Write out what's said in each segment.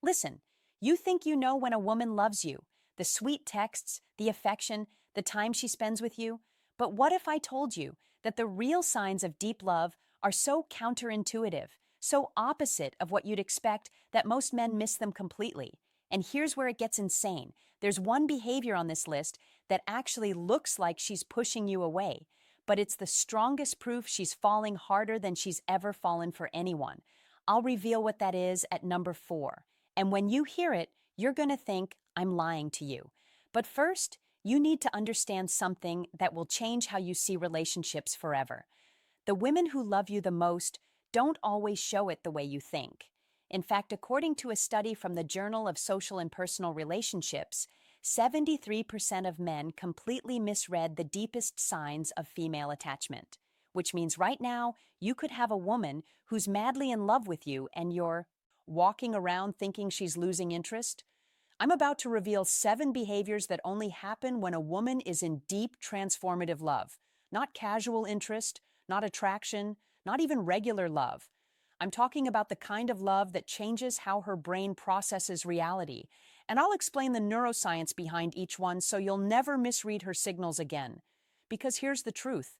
Listen, you think you know when a woman loves you, the sweet texts, the affection, the time she spends with you. But what if I told you that the real signs of deep love are so counterintuitive, so opposite of what you'd expect that most men miss them completely? And here's where it gets insane. There's one behavior on this list that actually looks like she's pushing you away, but it's the strongest proof she's falling harder than she's ever fallen for anyone. I'll reveal what that is at number 4. And when you hear it, you're going to think I'm lying to you. But first, you need to understand something that will change how you see relationships forever. The women who love you the most don't always show it the way you think. In fact, according to a study from the Journal of Social and Personal Relationships, 73% of men completely misread the deepest signs of female attachment. Which means right now, you could have a woman who's madly in love with you and you're walking around thinking she's losing interest. I'm about to reveal 7 behaviors that only happen when a woman is in deep transformative love. Not casual interest, not attraction, not even regular love. I'm talking about the kind of love that changes how her brain processes reality. And I'll explain the neuroscience behind each one so you'll never misread her signals again. Because here's the truth.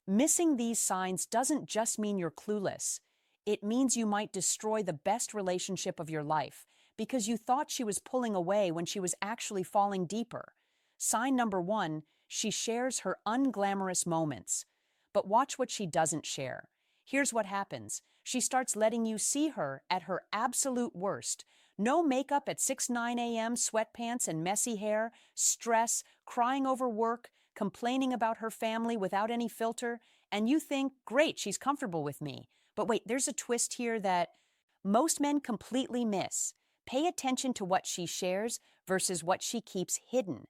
Missing these signs doesn't just mean you're clueless. It means you might destroy the best relationship of your life because you thought she was pulling away when she was actually falling deeper. Sign number 1, she shares her unglamorous moments. But watch what she doesn't share. Here's what happens. She starts letting you see her at her absolute worst. No makeup at 6-9 a.m., sweatpants and messy hair, stress, crying over work, complaining about her family without any filter, and you think, great, she's comfortable with me. But wait, there's a twist here that most men completely miss. Pay attention to what she shares versus what she keeps hidden.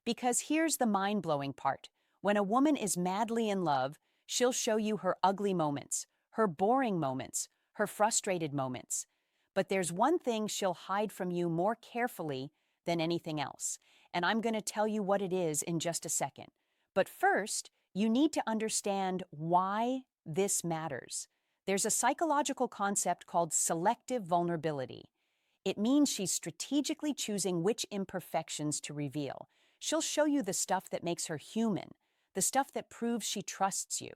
Because here's the mind-blowing part. When a woman is madly in love, she'll show you her ugly moments, her boring moments, her frustrated moments. But there's one thing she'll hide from you more carefully than anything else. And I'm going to tell you what it is in just a second. But first, you need to understand why this matters. There's a psychological concept called selective vulnerability. It means she's strategically choosing which imperfections to reveal. She'll show you the stuff that makes her human, the stuff that proves she trusts you.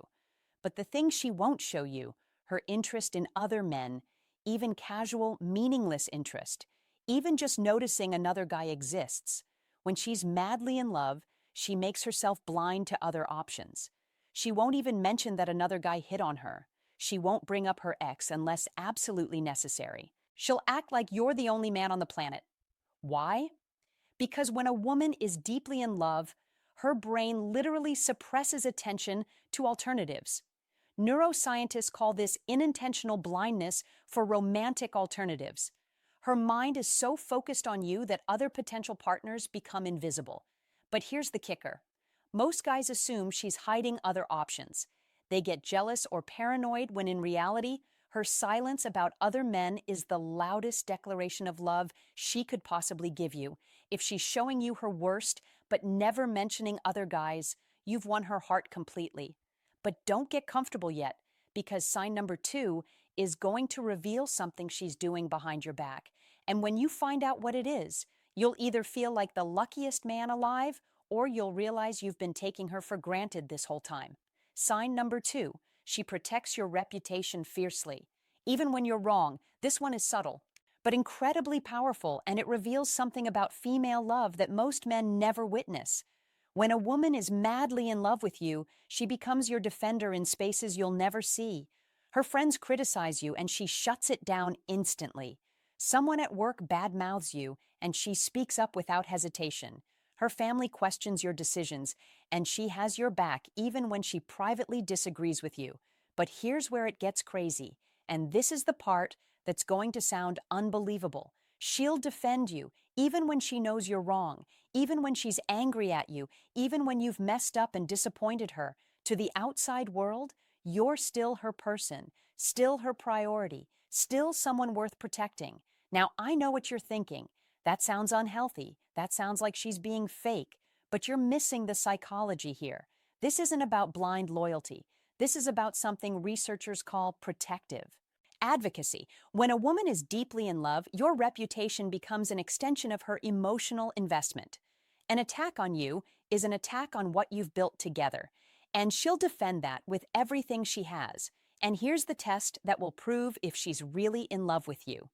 But the thing she won't show you, her interest in other men, even casual, meaningless interest, even just noticing another guy exists. When she's madly in love, she makes herself blind to other options. She won't even mention that another guy hit on her. She won't bring up her ex unless absolutely necessary. She'll act like you're the only man on the planet. Why? Because when a woman is deeply in love, her brain literally suppresses attention to alternatives. Neuroscientists call this unintentional blindness for romantic alternatives. Her mind is so focused on you that other potential partners become invisible. But here's the kicker. Most guys assume she's hiding other options. They get jealous or paranoid when in reality, her silence about other men is the loudest declaration of love she could possibly give you. If she's showing you her worst, but never mentioning other guys, you've won her heart completely. But don't get comfortable yet, because sign number 2 is going to reveal something she's doing behind your back. And when you find out what it is, you'll either feel like the luckiest man alive, or you'll realize you've been taking her for granted this whole time. Sign number 2, she protects your reputation fiercely. Even when you're wrong, this one is subtle, but incredibly powerful, and it reveals something about female love that most men never witness. When a woman is madly in love with you, she becomes your defender in spaces you'll never see. Her friends criticize you, and she shuts it down instantly. Someone at work badmouths you, and she speaks up without hesitation. Her family questions your decisions, and she has your back even when she privately disagrees with you. But here's where it gets crazy, and this is the part that's going to sound unbelievable. She'll defend you, even when she knows you're wrong, even when she's angry at you, even when you've messed up and disappointed her. To the outside world, you're still her person, still her priority, still someone worth protecting. Now, I know what you're thinking. That sounds unhealthy. That sounds like she's being fake. But you're missing the psychology here. This isn't about blind loyalty. This is about something researchers call protective. Advocacy. When a woman is deeply in love, your reputation becomes an extension of her emotional investment. An attack on you is an attack on what you've built together, and she'll defend that with everything she has. And here's the test that will prove if she's really in love with you.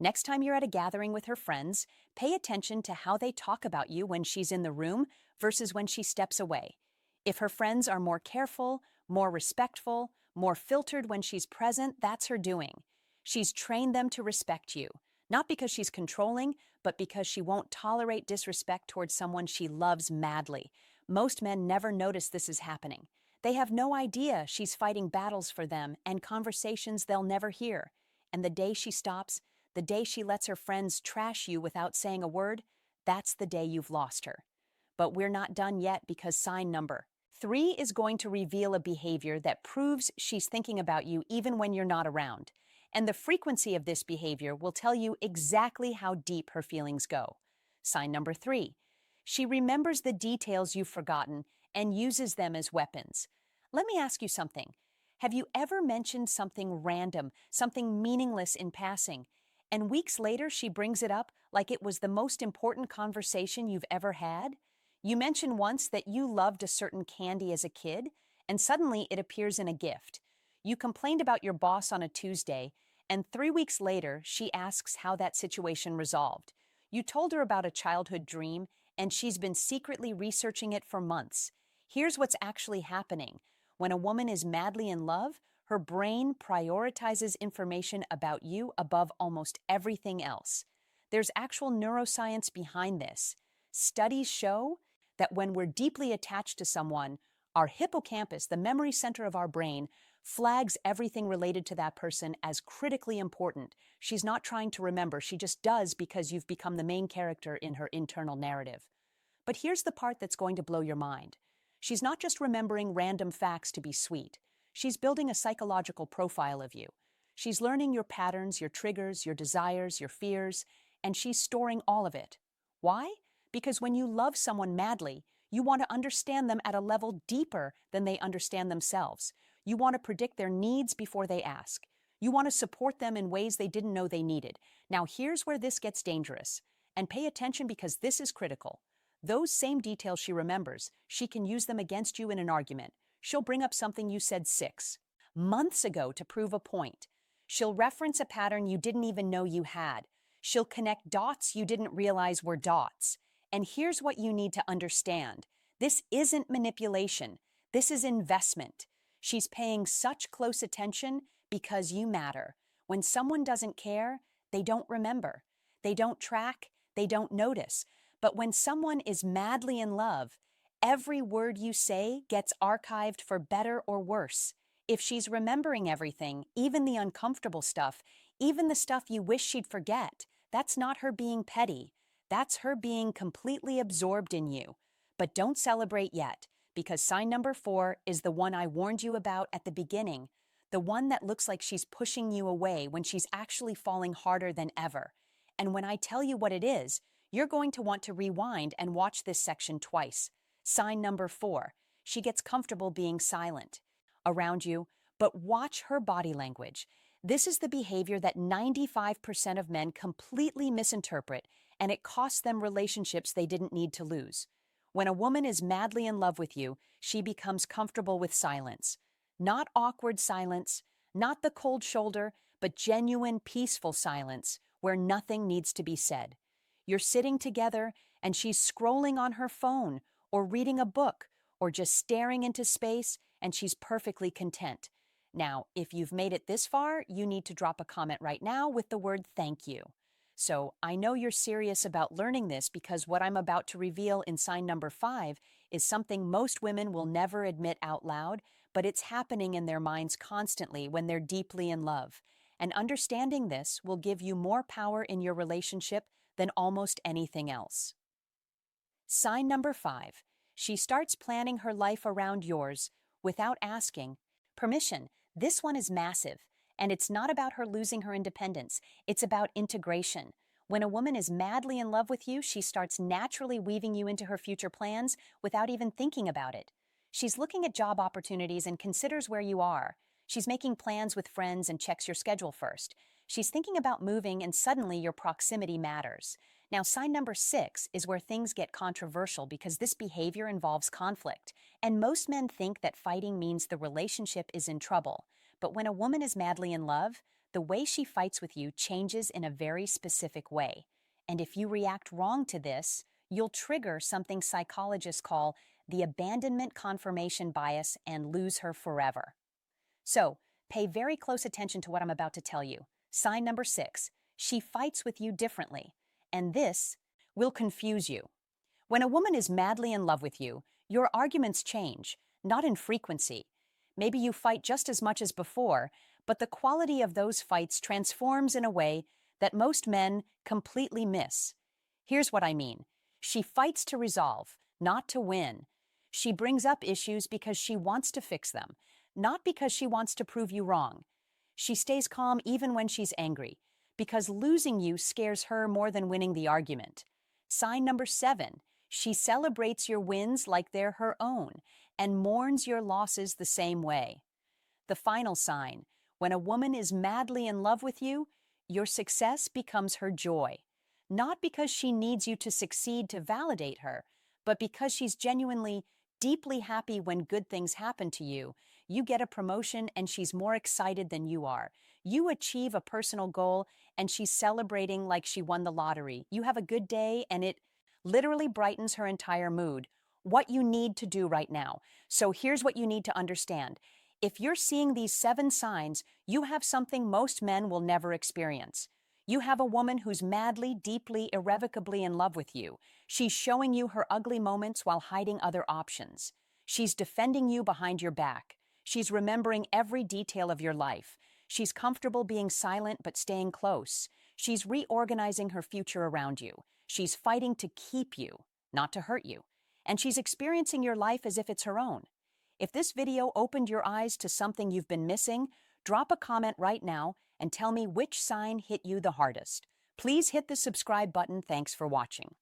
Next time you're at a gathering with her friends, pay attention to how they talk about you when she's in the room versus when she steps away. If her friends are more careful, more respectful, more filtered when she's present, that's her doing. She's trained them to respect you, not because she's controlling, but because she won't tolerate disrespect towards someone she loves madly. Most men never notice this is happening. They have no idea she's fighting battles for them and conversations they'll never hear. And the day she stops, the day she lets her friends trash you without saying a word, that's the day you've lost her. But we're not done yet, because sign number 3 is going to reveal a behavior that proves she's thinking about you even when you're not around. And the frequency of this behavior will tell you exactly how deep her feelings go. Sign number 3. She remembers the details you've forgotten and uses them as weapons. Let me ask you something. Have you ever mentioned something random, something meaningless in passing, and weeks later she brings it up like it was the most important conversation you've ever had? You mentioned once that you loved a certain candy as a kid, and suddenly it appears in a gift. You complained about your boss on a Tuesday, and 3 weeks later she asks how that situation resolved. You told her about a childhood dream, and she's been secretly researching it for months. Here's what's actually happening. When a woman is madly in love, her brain prioritizes information about you above almost everything else. There's actual neuroscience behind this. Studies show that when we're deeply attached to someone, our hippocampus, the memory center of our brain, flags everything related to that person as critically important. She's not trying to remember, she just does because you've become the main character in her internal narrative. But here's the part that's going to blow your mind. She's not just remembering random facts to be sweet. She's building a psychological profile of you. She's learning your patterns, your triggers, your desires, your fears, and she's storing all of it. Why? Because when you love someone madly, you want to understand them at a level deeper than they understand themselves. You want to predict their needs before they ask. You want to support them in ways they didn't know they needed. Now here's where this gets dangerous. And pay attention, because this is critical. Those same details she remembers, she can use them against you in an argument. She'll bring up something you said 6 months ago to prove a point. She'll reference a pattern you didn't even know you had. She'll connect dots you didn't realize were dots. And here's what you need to understand. This isn't manipulation. This is investment. She's paying such close attention because you matter. When someone doesn't care, they don't remember. They don't track. They don't notice. But when someone is madly in love, every word you say gets archived for better or worse. If she's remembering everything, even the uncomfortable stuff, even the stuff you wish she'd forget, that's not her being petty. That's her being completely absorbed in you. But don't celebrate yet, because sign number 4 is the one I warned you about at the beginning, the one that looks like she's pushing you away when she's actually falling harder than ever. And when I tell you what it is, you're going to want to rewind and watch this section twice. Sign number 4, she gets comfortable being silent around you, but watch her body language. This is the behavior that 95% of men completely misinterpret, and it costs them relationships they didn't need to lose. When a woman is madly in love with you, she becomes comfortable with silence. Not awkward silence, not the cold shoulder, but genuine, peaceful silence where nothing needs to be said. You're sitting together and she's scrolling on her phone or reading a book or just staring into space, and she's perfectly content. Now, if you've made it this far, you need to drop a comment right now with the word "thank you." So I know you're serious about learning this, because what I'm about to reveal in sign number 5 is something most women will never admit out loud, but it's happening in their minds constantly when they're deeply in love. And understanding this will give you more power in your relationship than almost anything else. Sign number 5. She starts planning her life around yours without asking permission. This one is massive, and it's not about her losing her independence. It's about integration. When a woman is madly in love with you, she starts naturally weaving you into her future plans without even thinking about it. She's looking at job opportunities and considers where you are. She's making plans with friends and checks your schedule first. She's thinking about moving and suddenly your proximity matters. Now, sign number 6 is where things get controversial because this behavior involves conflict. And most men think that fighting means the relationship is in trouble. But when a woman is madly in love, the way she fights with you changes in a very specific way. And if you react wrong to this, you'll trigger something psychologists call the abandonment confirmation bias and lose her forever. So, pay very close attention to what I'm about to tell you. Sign number 6, she fights with you differently. And this will confuse you. When a woman is madly in love with you, your arguments change, not in frequency. Maybe you fight just as much as before, but the quality of those fights transforms in a way that most men completely miss. Here's what I mean. She fights to resolve, not to win. She brings up issues because she wants to fix them, not because she wants to prove you wrong. She stays calm even when she's angry, because losing you scares her more than winning the argument. Sign number 7, she celebrates your wins like they're her own and mourns your losses the same way. The final sign, when a woman is madly in love with you, your success becomes her joy. Not because she needs you to succeed to validate her, but because she's genuinely, deeply happy when good things happen to you. You get a promotion and she's more excited than you are. You achieve a personal goal and she's celebrating like she won the lottery. You have a good day and it literally brightens her entire mood. What you need to do right now. So here's what you need to understand. If you're seeing these 7 signs, you have something most men will never experience. You have a woman who's madly, deeply, irrevocably in love with you. She's showing you her ugly moments while hiding other options. She's defending you behind your back. She's remembering every detail of your life. She's comfortable being silent but staying close. She's reorganizing her future around you. She's fighting to keep you, not to hurt you. And she's experiencing your life as if it's her own. If this video opened your eyes to something you've been missing, drop a comment right now and tell me which sign hit you the hardest. Please hit the subscribe button. Thanks for watching.